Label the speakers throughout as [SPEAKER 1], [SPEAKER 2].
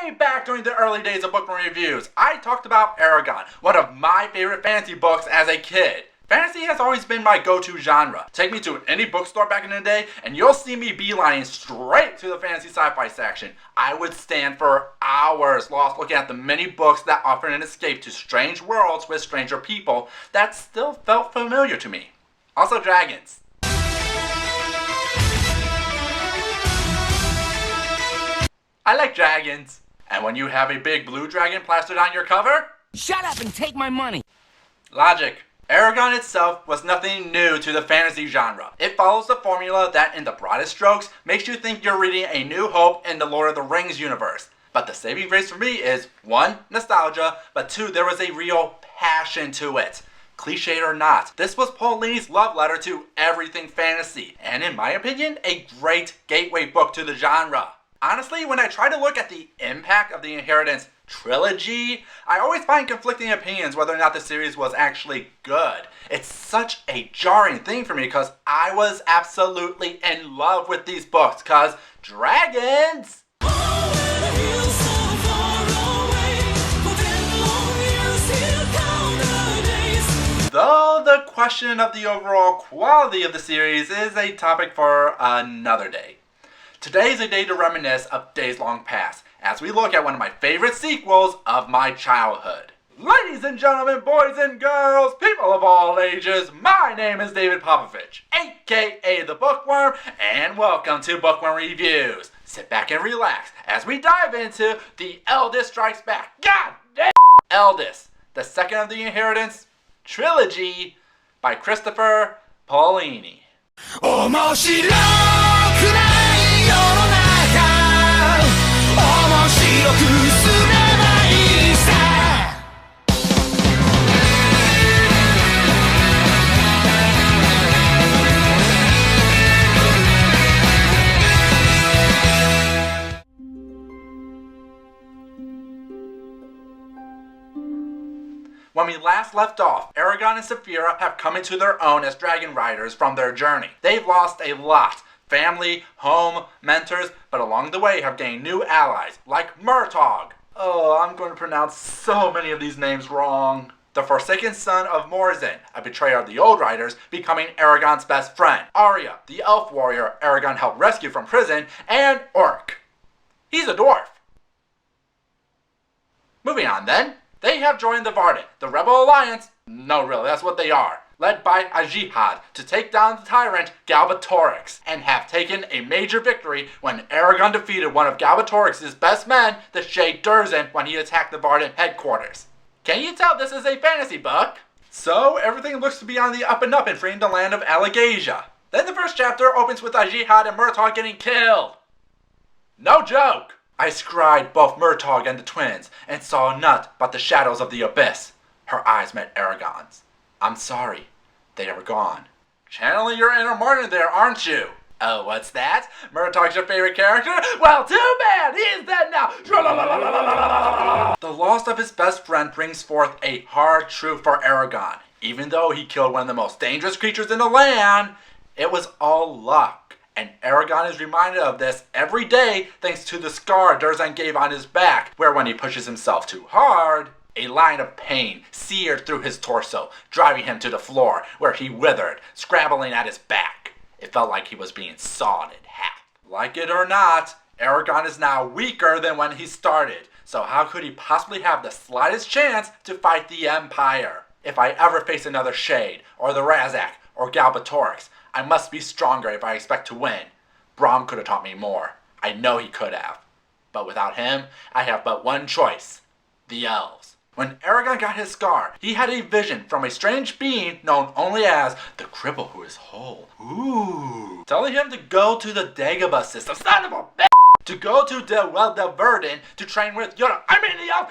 [SPEAKER 1] Way back during the early days of Bookworm Reviews, I talked about Eragon, one of my favorite fantasy books as a kid. Fantasy has always been my go-to genre. Take me to any bookstore back in the day, and you'll see me beelining straight to the fantasy sci-fi section. I would stand for hours lost looking at the many books that offered an escape to strange worlds with stranger people that still felt familiar to me. Also dragons. I like dragons. And when you have a big blue dragon plastered on your cover?
[SPEAKER 2] Shut up and take my money!
[SPEAKER 1] Logic. Eragon itself was nothing new to the fantasy genre. It follows the formula that, in the broadest strokes, makes you think you're reading A New Hope in the Lord of the Rings universe. But the saving grace for me is, 1, nostalgia, but 2, there was a real passion to it. Cliched or not, this was Paulini's love letter to everything fantasy, and in my opinion, a great gateway book to the genre. Honestly, when I try to look at the impact of the Inheritance trilogy, I always find conflicting opinions whether or not the series was actually good. It's such a jarring thing for me because I was absolutely in love with these books because dragons! Though the question of the overall quality of the series is a topic for another day. Today is a day to reminisce of days long past, as we look at one of my favorite sequels of my childhood. Ladies and gentlemen, boys and girls, people of all ages, my name is David Popovich, aka the Bookworm, and welcome to Bookworm Reviews. Sit back and relax as we dive into The Eldest Strikes Back. God damn! Eldest, the second of the Inheritance trilogy by Christopher Paolini. When we last left off, Eragon and Saphira have come into their own as dragon riders from their journey. They've lost a lot. Family, home, mentors, but along the way have gained new allies, like Murtagh. Oh, I'm going to pronounce so many of these names wrong. The forsaken son of Morzin, a betrayer of the Old Riders, becoming Eragon's best friend. Arya, the elf warrior Eragon helped rescue from prison, and Orc. He's a dwarf. Moving on then. They have joined the Varden, the Rebel Alliance, no really, that's what they are, led by a jihad to take down the tyrant Galbatorix, and have taken a major victory when Eragon defeated one of Galbatorix's best men, the Shade Durzin, when he attacked the Varden headquarters. Can you tell this is a fantasy book? So, everything looks to be on the up and up in freeing the land of Allegasia. Then the first chapter opens with a jihad and Murtagh getting killed. No joke! I scried both Murtagh and the twins, and saw naught but the shadows of the abyss. Her eyes met Eragon's. I'm sorry. They are gone. Channeling your inner Martin there, aren't you? Oh, what's that? Murtagh's your favorite character? Well, too bad! He's dead now! The loss of his best friend brings forth a hard truth for Eragon. Even though he killed one of the most dangerous creatures in the land, it was all luck. And Eragon is reminded of this every day thanks to the scar Durzin gave on his back, where when he pushes himself too hard, a line of pain seared through his torso, driving him to the floor, where he withered, scrabbling at his back. It felt like he was being sawed in half. Like it or not, Eragon is now weaker than when he started, so how could he possibly have the slightest chance to fight the Empire? If I ever face another Shade, or the Razak, or Galbatorix, I must be stronger if I expect to win. Braum could have taught me more. I know he could have. But without him, I have but one choice. The elves. When Eragon got his scar, he had a vision from a strange being known only as the cripple who is whole. Ooh. Telling him to go to the Dagobah system. Son of a bitch! To go to the Verdun to train with Yoda. I mean the elf!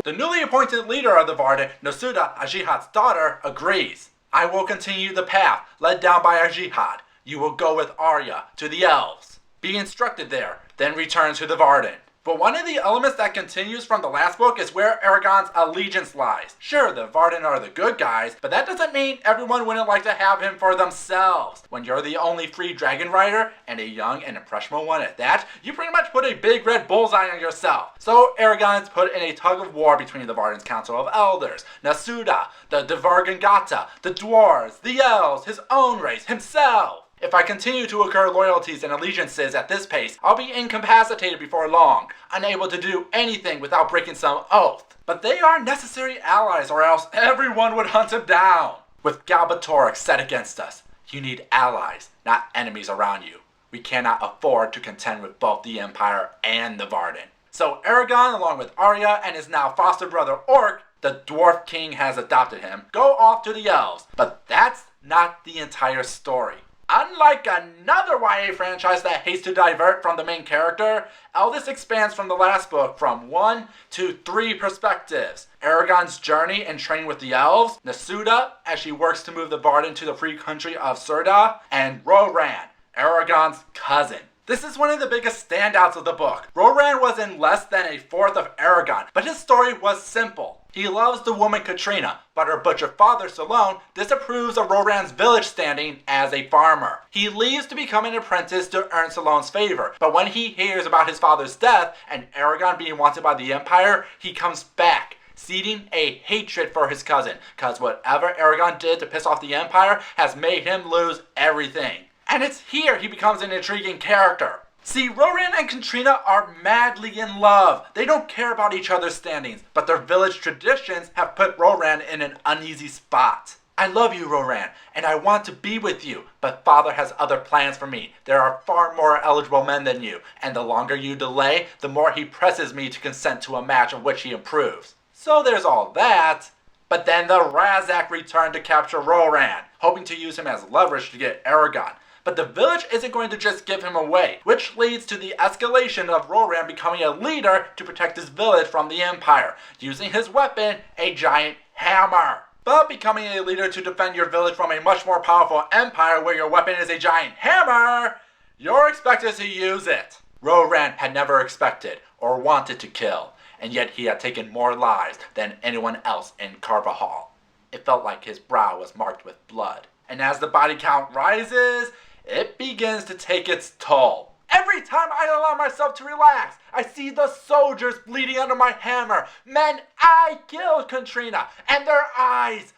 [SPEAKER 1] The newly appointed leader of the Varden, Nasuda, Ajihad's daughter, agrees. I will continue the path led down by Ajihad. You will go with Arya to the elves. Be instructed there, then return to the Varden. But one of the elements that continues from the last book is where Eragon's allegiance lies. Sure, the Varden are the good guys, but that doesn't mean everyone wouldn't like to have him for themselves. When you're the only free dragon rider, and a young and impressionable one at that, you pretty much put a big red bullseye on yourself. So Eragon's put in a tug of war between the Varden's Council of Elders, Nasuda, the Devargangata, the dwarves, the elves, his own race, himself. If I continue to incur loyalties and allegiances at this pace, I'll be incapacitated before long, unable to do anything without breaking some oath. But they are necessary allies, or else everyone would hunt him down. With Galbatorix set against us, you need allies, not enemies around you. We cannot afford to contend with both the Empire and the Varden. So Eragon, along with Arya and his now foster brother Orc, the Dwarf King has adopted him, go off to the elves. But that's not the entire story. Unlike another YA franchise that hates to divert from the main character, Eldest expands from the last book from 1 to 3 perspectives. Eragon's journey and training with the elves, Nasuda as she works to move the Varden to the free country of Serda, and Roran, Eragon's cousin. This is one of the biggest standouts of the book. Roran was in less than a fourth of Eragon, but his story was simple. He loves the woman Katrina, but her butcher father, Salone, disapproves of Roran's village standing as a farmer. He leaves to become an apprentice to earn Salone's favor, but when he hears about his father's death and Eragon being wanted by the Empire, he comes back, seeding a hatred for his cousin, cause whatever Eragon did to piss off the Empire has made him lose everything. And it's here he becomes an intriguing character. See, Roran and Katrina are madly in love. They don't care about each other's standings, but their village traditions have put Roran in an uneasy spot. I love you, Roran, and I want to be with you, but father has other plans for me. There are far more eligible men than you, and the longer you delay, the more he presses me to consent to a match of which he approves. So there's all that. But then the Razak returned to capture Roran, hoping to use him as leverage to get Eragon. But the village isn't going to just give him away, which leads to the escalation of Roran becoming a leader to protect his village from the Empire, using his weapon, a giant hammer. But becoming a leader to defend your village from a much more powerful Empire where your weapon is a giant hammer, you're expected to use it. Roran had never expected or wanted to kill, and yet he had taken more lives than anyone else in Carvajal. It felt like his brow was marked with blood. And as the body count rises, it begins to take its toll. Every time I allow myself to relax, I see the soldiers bleeding under my hammer. Men I killed, Katrina, and their eyes,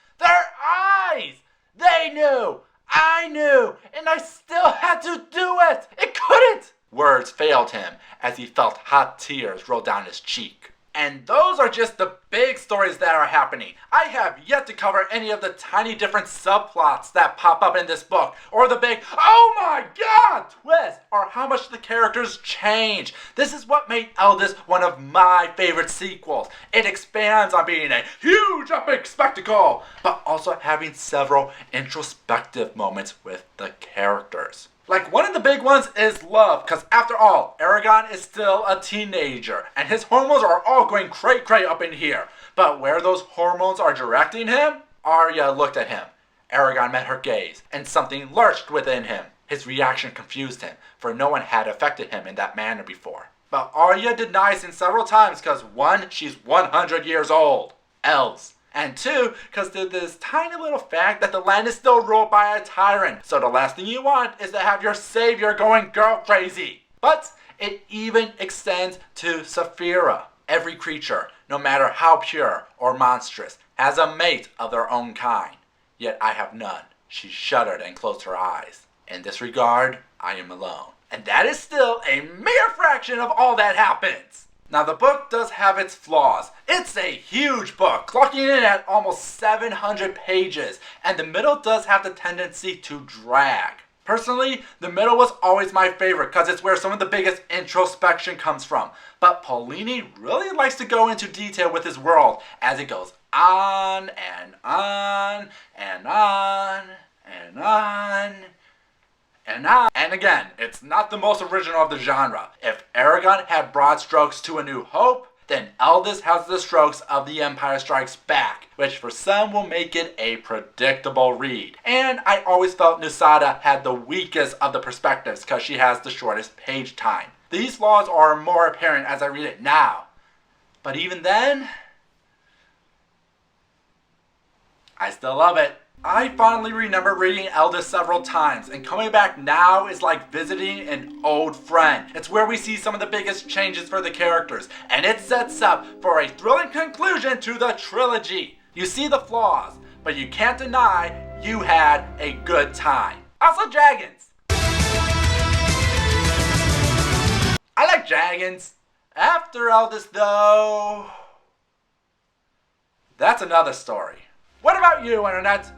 [SPEAKER 1] they knew, I knew, and I still had to do it. It couldn't. Words failed him as he felt hot tears roll down his cheek. And those are just the big stories that are happening. I have yet to cover any of the tiny different subplots that pop up in this book, or the big, oh my god, twist, or how much the characters change. This is what made Eldest one of my favorite sequels. It expands on being a huge epic spectacle, but also having several introspective moments with the characters. Like, one of the big ones is love, because after all, Eragon is still a teenager, and his hormones are all going cray-cray up in here. But where those hormones are directing him, Arya looked at him. Eragon met her gaze, and something lurched within him. His reaction confused him, for no one had affected him in that manner before. But Arya denies him several times, because 1, she's 100 years old. Elves. And 2, because there's this tiny little fact that the land is still ruled by a tyrant. So the last thing you want is to have your savior going girl crazy. But it even extends to Saphira. Every creature, no matter how pure or monstrous, has a mate of their own kind. Yet I have none. She shuddered and closed her eyes. In this regard, I am alone. And that is still a mere fraction of all that happens. Now, the book does have its flaws. It's a huge book, clocking in at almost 700 pages, and the middle does have the tendency to drag. Personally, the middle was always my favorite because it's where some of the biggest introspection comes from. But Paulini really likes to go into detail with his world as it goes on and on and on and on. And again, it's not the most original of the genre. If Eragon had broad strokes to A New Hope, then Eldest has the strokes of The Empire Strikes Back, which for some will make it a predictable read. And I always felt Nusada had the weakest of the perspectives because she has the shortest page time. These flaws are more apparent as I read it now. But even then, I still love it. I fondly remember reading Eldest several times, and coming back now is like visiting an old friend. It's where we see some of the biggest changes for the characters, and it sets up for a thrilling conclusion to the trilogy. You see the flaws, but you can't deny you had a good time. Also dragons. I like dragons. After Eldest though, that's another story. What about you, Internet?